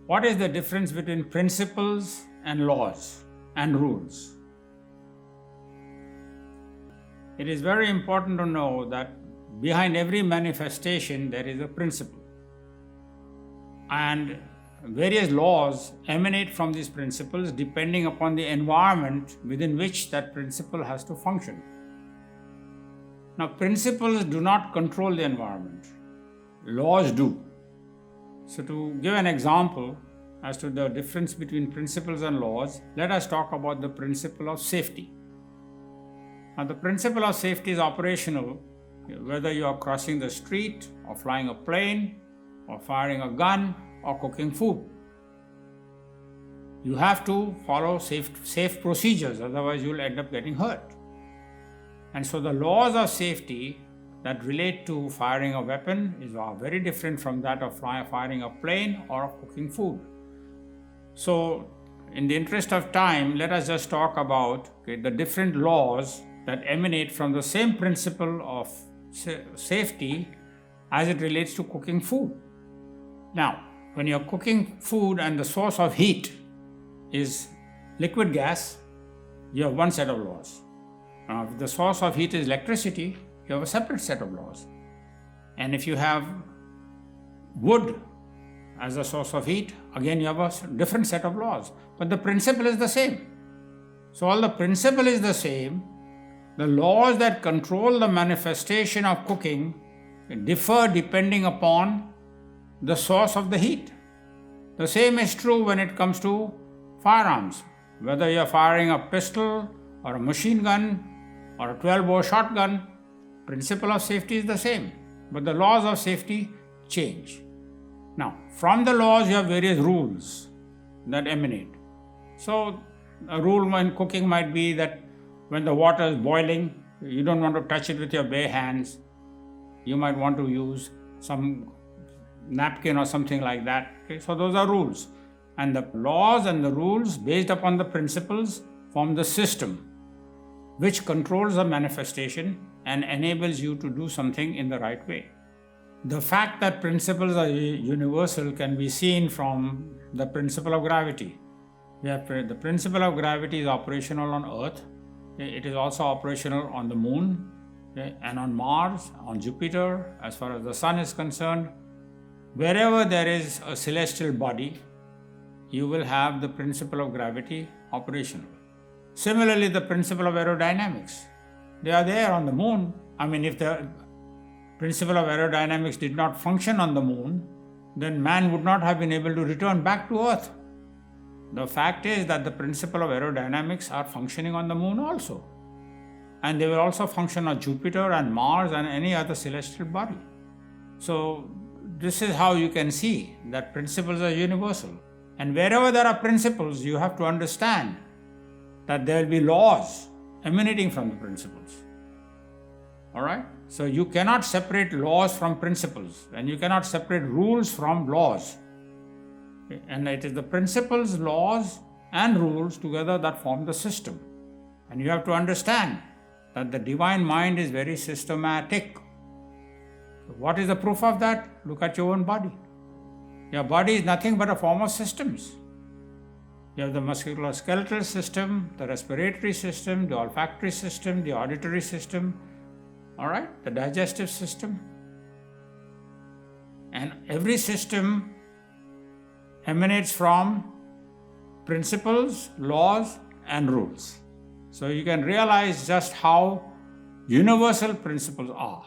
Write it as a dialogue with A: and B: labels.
A: What is the difference between principles and laws and rules? It is very important to know that behind every manifestation there is a principle. And various laws emanate from these principles depending upon the environment within which that principle has to function. Now, principles do not control the environment. Laws do. So to give an example as to the difference between principles and laws, let us talk about the principle of safety. Now, the principle of safety is operational whether you are crossing the street or flying a plane or firing a gun or cooking food. You have to follow safe procedures, otherwise you will end up getting hurt. And so the laws of safety that relate to firing a weapon are very different from that of firing a plane or of cooking food. So in the interest of time, let us just talk about the different laws that emanate from the same principle of safety as it relates to cooking food. Now, when you're cooking food and the source of heat is liquid gas, you have one set of laws. Now, if the source of heat is electricity, you have a separate set of laws. And if you have wood as a source of heat, again you have a different set of laws. But the principle is the same. So while the principle is the same, the laws that control the manifestation of cooking differ depending upon the source of the heat. The same is true when it comes to firearms. Whether you're firing a pistol or a machine gun or a 12-bore shotgun, principle of safety is the same, but the laws of safety change. Now, from the laws you have various rules that emanate. So, a rule in cooking might be that when the water is boiling, you don't want to touch it with your bare hands. You might want to use some napkin or something like that. Okay? So those are rules. And the laws and the rules based upon the principles form the system which controls the manifestation and enables you to do something in the right way. The fact that principles are universal can be seen from the principle of gravity. The principle of gravity is operational on Earth. It is also operational on the Moon, and on Mars, on Jupiter, as far as the Sun is concerned. Wherever there is a celestial body, you will have the principle of gravity operational. Similarly, the principle of aerodynamics. They are there on the Moon. I mean, if the principle of aerodynamics did not function on the Moon, then man would not have been able to return back to Earth. The fact is that the principle of aerodynamics are functioning on the Moon also. And they will also function on Jupiter and Mars and any other celestial body. So this is how you can see that principles are universal. And wherever there are principles, you have to understand that there will be laws emanating from the principles. Alright? So you cannot separate laws from principles, and you cannot separate rules from laws. And it is the principles, laws and rules together that form the system. And you have to understand that the divine mind is very systematic. So what is the proof of that? Look at your own body. Your body is nothing but a form of systems. You have the musculoskeletal system, the respiratory system, the olfactory system, the auditory system, alright, the digestive system. And every system emanates from principles, laws and rules. So you can realize just how universal principles are.